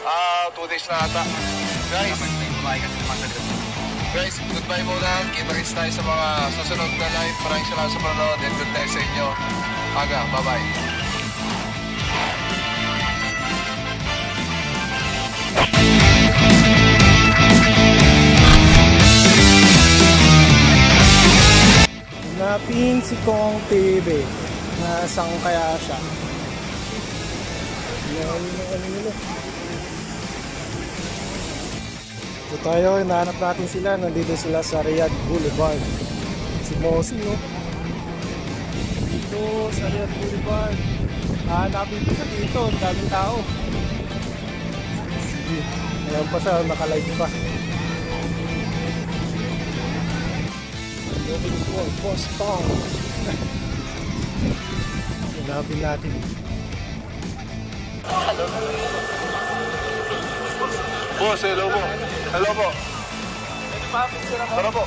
2 days na ata. Guys, goodbye muna. Kita-kits tayo sa mga susunod na live. Maraming salamat sa panonood and good day sa inyo. Aga, bye-bye. Hanapin si Kong TV. Nasaan kaya siya? Ito tayo, hinahanap natin sila. Nandito sila sa Riyadh Boulevard. Si Mosi, no? Dito sa Riyadh Boulevard. Hahanapin ko siya dito. Ang daming tao. Sige. Ayan pa siya, nakalive pa. Looking for Boss Tong. Hanapin natin. Boss, hello po. Hello po. Tara po.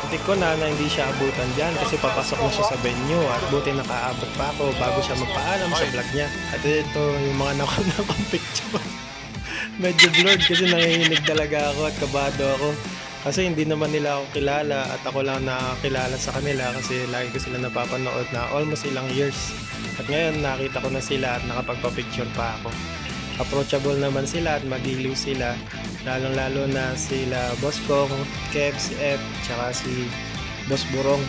Buti ko na hindi siya abutan dyan kasi papasok na siya sa venue at buti nakaabot pa ako bago siya magpaalam sa vlog niya. At ito yung mga nakakong picture. Medyo blurred kasi nanginginig talaga ako at kabado ako. Kasi hindi naman nila ako kilala at ako lang nakakilala sa kanila kasi lagi ko sila napapanood na almost ilang years. At ngayon nakita ko na sila at nakapagpa-picture pa ako. Approachable naman sila at magiliw sila. Lalong-lalo na sila Boss Kong, Kev, si F, tsaka si Boss Burong.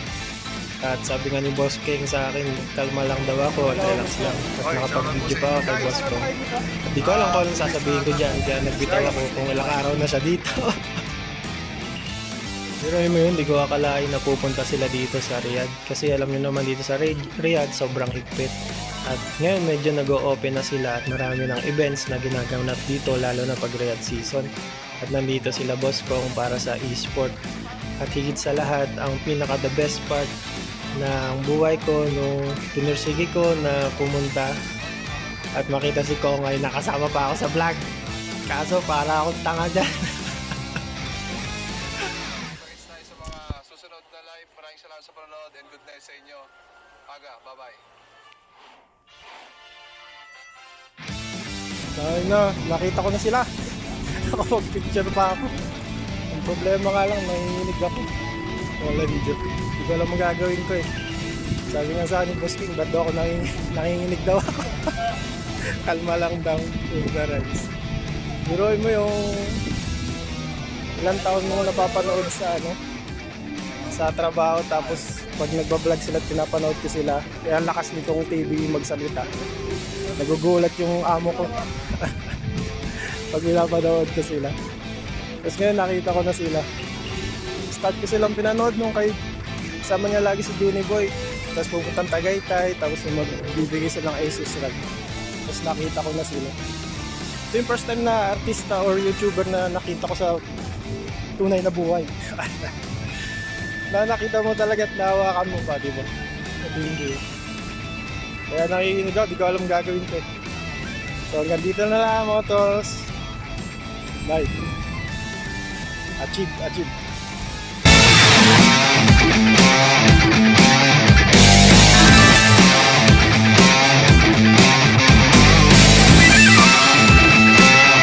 At sabi nga ni Boss King sa akin, kalma lang daw ako at relax lang. At nakapag-video pa ako kay Boss Kong. At di ko alam kung anong sasabihin ko dyan, kaya nagbitaw ako kung ilang araw na siya dito. Pero mo yun, di ko akalain na pupunta sila dito sa Riyadh. Kasi alam niyo naman dito sa Riyadh, sobrang higpit. At ngayon medyo nag-o-open na sila at marami ng events na ginaganap dito lalo na pag Riyadh season. At nandito sila Boss Kong para sa e-sport. At higit sa lahat, ang pinaka the best part ng buhay ko nung pinursigi ko na pumunta at makita si Kong ay nakasama pa ako sa vlog. Kaso para akong tanga dyan. Sa mga susunod na live. Maraming salamat sa panonood and good night sa inyo. Aga, bye-bye. Dahil na, nakita ko na sila. Nakapag-picture pa ako. Ang problema nga lang, nanginginig ako. Wala video. Hindi ko alam magagawin ko eh. Sabi nga sa akin, Boss King, ba't daw ako nanginginig daw ako? Kalma lang daw. Ignorance. Biruin mo yung ilang taon mo napapanood sa trabaho, tapos pag nagbablog sila at pinapanood ko sila, kaya ang lakas nitong TV magsalita. Nagugulat yung amo ko pag pinapanood ko sila. Tapos ngayon nakita ko na sila. Start ko silang pinanood nung kay kasama niya lagi si Juni Boy. Tapos pupuntang Tagaytay, tapos magbibigay silang Asus ROG. Tapos nakita ko na sila. Ito yung first time na artista or YouTuber na nakita ko sa tunay na buhay. Na nakita mo talaga at nahawakan mo pa, di ba? Hindi. Kaya nakikinig ako, di ko alam gagawin ko. So hanggang dito na lang mga tolls. Bye. Achieve.